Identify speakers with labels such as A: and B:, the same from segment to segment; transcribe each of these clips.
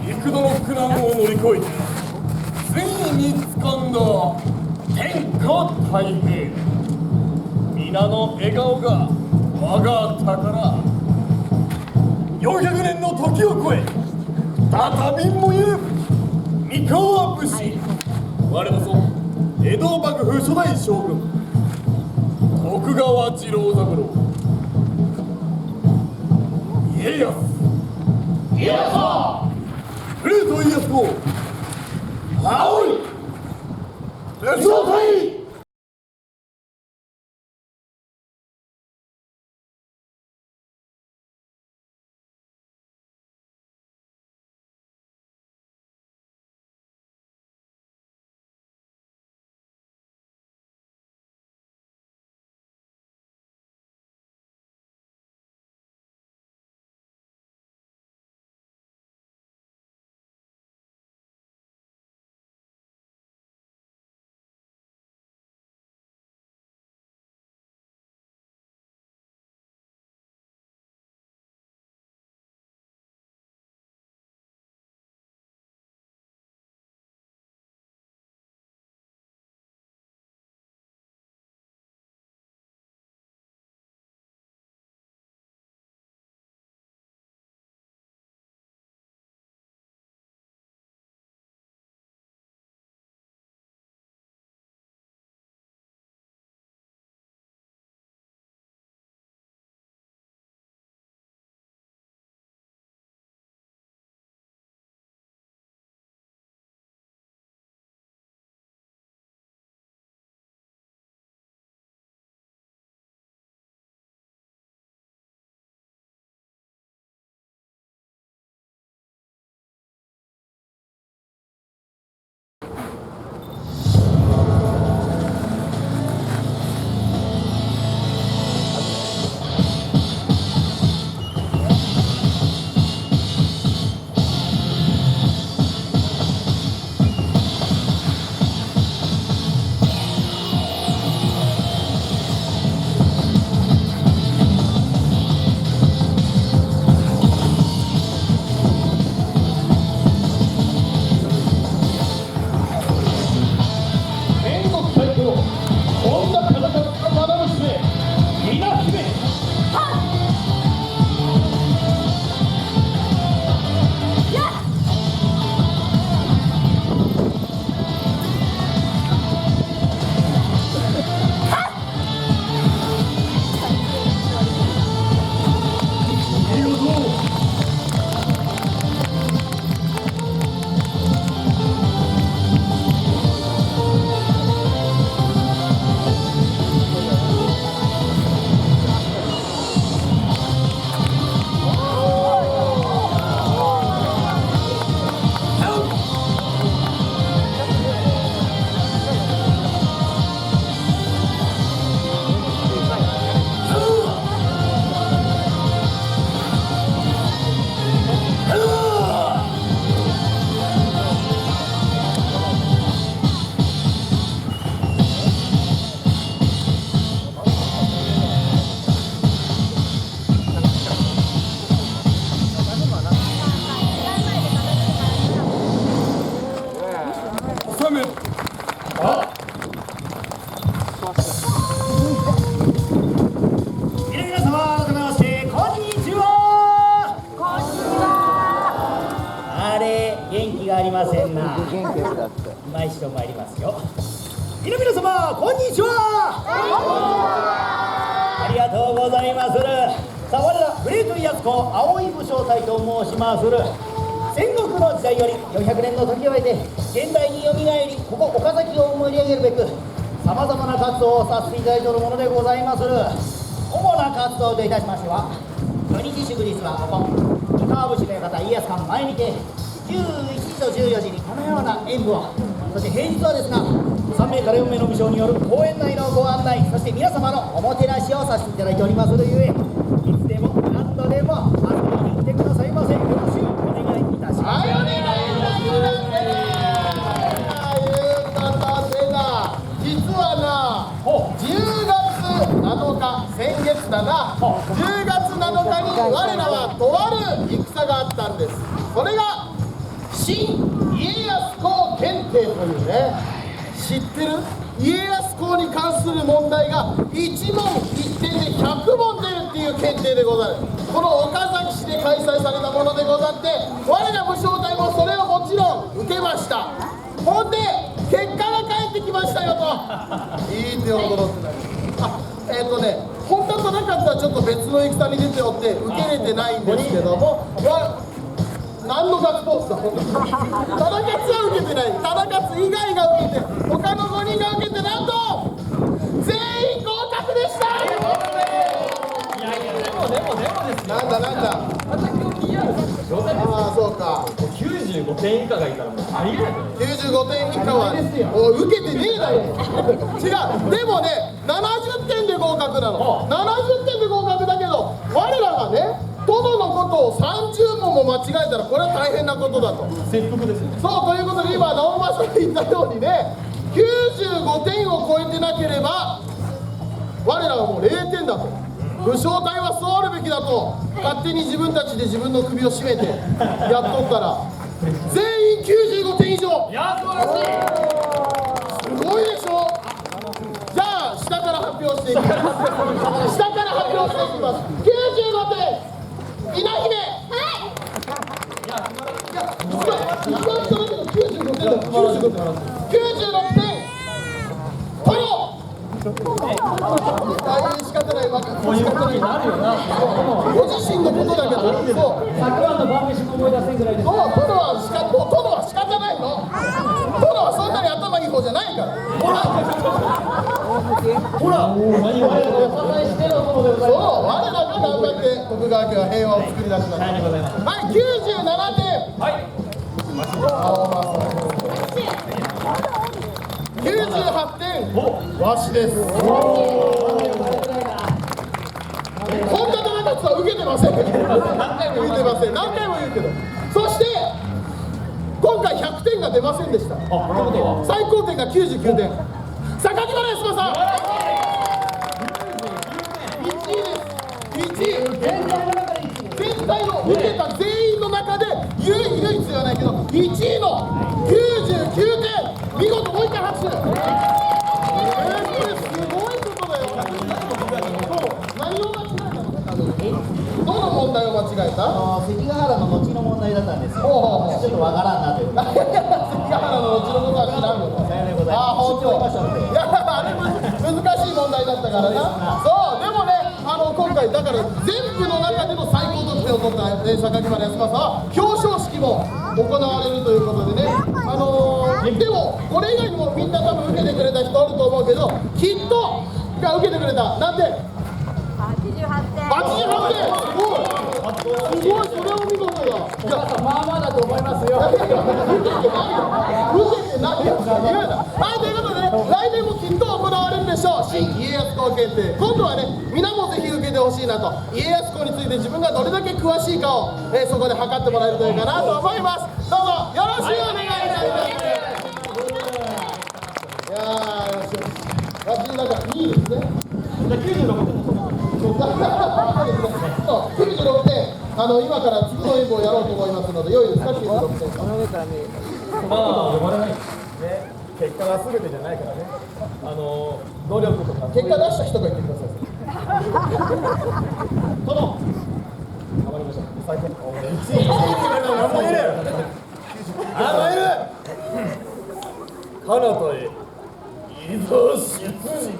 A: 幾度の苦難を乗り越えてついにつかんだ天下太平。皆の笑顔が我が宝。400年の時を超え再び燃ゆる三河武士。我こそ江戸幕府初代将軍徳川次郎三郎。家康古と家康公青い武将隊。
B: 今一度参りますよ。皆様こんにちは。ありがとうございまする。さあ我らフレートリアス公青い武将隊と申しまする。戦国の時代より400年の時を経て現代によみがえり、ここ岡崎を盛り上げるべくさまざまな活動をさせていただいているものでございまする。主な活動といたしましては、土日祝日はここ三河武士の館家康館前にて11時と14時にこのような演舞を、そして平日はですが3名から4名の武将による公園内のご案内、そして皆様のおもてなしをさせていただいておりまするゆえ、いつでも何度でも遊びに来てくださいませ。よろしくお願いいたします。
C: はい、お願いいたします。いうことでな、実はな、10月7日、先月だな、10月7日に我らはとある戦があったんです。それが新家康公検討というね、知ってる？家康公に関する問題が1問1点で100問出るっていう検定でござる。この岡崎市で開催されたものでござって、我ら武将隊もそれをもちろん受けました。ほんで結果が返ってきましたよと。いい手を戻ってない。本当は忠勝はちょっと別の戦に出ておって受けれてないんですけども、何のガッツポーズだ。忠勝は受けてない。忠勝以外が受けて、他の5人が受けて、なんと全員合格でした。なんだああ、そうか。
A: 95点以下がいたらもうありえない。
C: 95点以下はもう受けてねえだろ。違う。でもね、70点で合格なの。70点で合格だけど、我らがね、殿のことを30問も間違えたらこれは大変なことだと。
A: 切腹ですね。
C: そうということで、今直政が言ったようにね、95点を超えてなければ我らはもう0点だと。武将隊はそうあるべきだと勝手に自分たちで自分の首を絞めてやっとったら全員95点以上。
A: いや素晴らしい。
C: すごいでしょ。じゃあ下から発表していきます。下から発表していきます。95点稲姫。いや一番下だけど95点だ。96点殿。仕方ない。
A: こういうことになるよな。
C: ご自身のことだけど。そう。
B: 桜の晩飯も思い出せんぐらいです。
C: 殿は仕方ないの。殿はそんなに頭いい方じゃないから。
A: ほら
B: 何を支えしてるものでござい
C: そう、
B: ま
C: 我らが頑張って徳川家は平和を作り出した。
B: す。ございます。
C: はい、97点。
A: はい
C: 98点。わしです。本田忠勝は受けてません。何回も言うけど。何回も言うけど。そして今回100点が出ませんでした。最高点が99点。榊原康政さん。1位です。1位。全体の受けた全員の中で唯一ではないけど1位の99点。見事もう一回拍手。これすごいことだよ。何を間違えたの？どの問題を間違えた？
B: 関ヶ原の後の問題だったんですよ。
C: ほうほう
B: ちょっとわからんなという。
C: 関ヶ原の後のことは知らんのか。
B: さようでございます。
C: ああ、本当。いや、あれ難しい問題だったからな。そう、でもね、今回だから全部の中での最高得点を取った榊原康政は表彰式も行われるということでね。でもこれ以外にもみんな多分受けてくれた人おると思うけど、きっとが受けてくれた。なんで
D: 88点。
C: 88点。すごい、それを見事だ。いや、
B: まあまあだと思いますよ。
C: 受けてないよ。言うな。はい、ということで、来年もきっと行われるでしょう。新家康公検定。今度はね、皆もぜひ受けてほしいなと。家康公について自分がどれだけ詳しいかを、そこで測ってもらえるといいかなと思います。どうぞよろしくお願いいたします。いやー、よしよし。私なんかいいですね。96点。96点。今から次の演舞をやろうと思いますので、良いですか、96点。
A: まあ呼ばれないね。結果が全てじゃないからね。努力とか
C: 結果出した人が言ってください。
A: 殿頑張りましょう。最高。1位。何も言えねえ。あらいる。彼方へ移動出陣。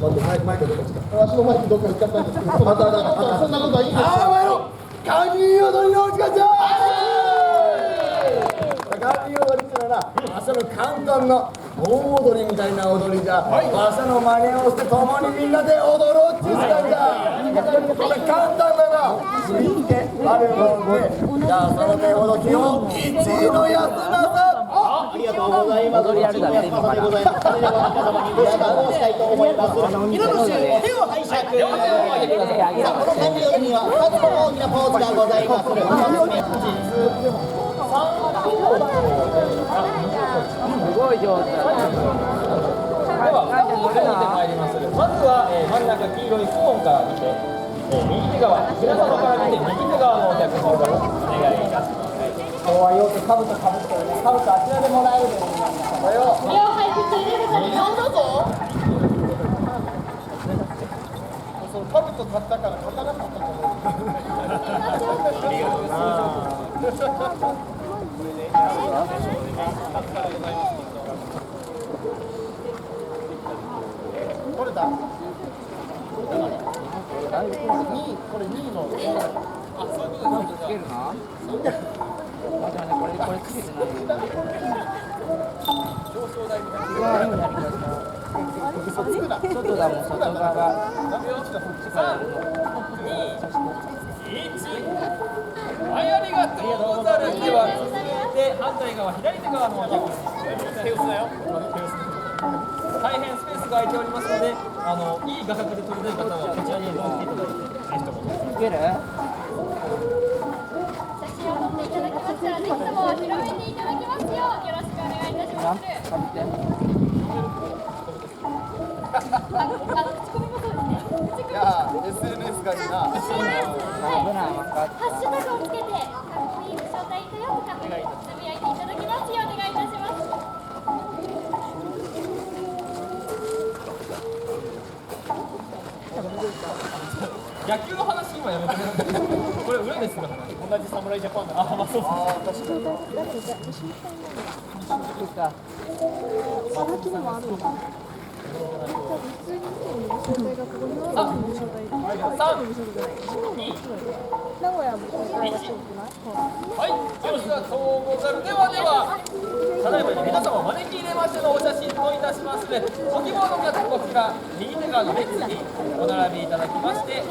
C: 待ってマイクどこですか。わしのマイクどっか行っちゃったんですけど。そんなことはいいんですよ。
A: ああ、前のカニ踊りのお時間じゃカニ踊りってのはな、朝の簡単な盆踊りみたいな踊りじゃ、朝の真似をして共にみんなで踊ろうっていう時間じゃ。これ簡単だな。振り付けあるもんで、じゃあその手ほどきを1位の安田さん。
B: ありがとうございます。チーム安正でございます。それでは皆様にご紹介をしたいと思います。色の衆手を拝借。さあこの感じには2つの大きなポーズがございます。
E: すごい上手だな。では、乗れてまいります。まずは、真ん中黄色いスポンから見て、右手側、皆様から見て右手側のお客様からお願いいたします。
B: 今日はよくかぶとかぶってるね。かぶとあちらでもらえるでございます。これを
D: 無料配布中でございます。
C: だぞ。そのカブト買ったから勝たなかったと思う。取れた。これ2位の。
E: つけるな。あ、じゃあね、これつけてない。表彰台みたいな。違うようになりました。外だもん、外側。はい、ありがとうございます。では続いて反対側、左手側のお客様。手薄だよ。大変スペースが空いておりますので、いい画角で撮りたい方はこちらに戻っていただいて、ぜひとも。つける？
D: 写真を撮っていただきましたら、ぜひとも広めていただきますようよろしくお願いいたします。
E: かぶって。
D: 口コミもそうですね。口コミ
C: いや SNS がいいな。
D: はい。
E: 危ない、分かった。
D: ハッシュタグをつけて、かっこいい武将隊とよくかつぶやいていただきますようお願いいたします。
E: 野球の話今やめてください。これ裏でする話。同じ侍ジャパンだ。あ、まあそうですね。そうか。はい、よろしくござる。では、ただいまに皆様を招き入れましてのお写真といたしますので、ご希望の皆さんこちら右手側の列にお並びいただきまして、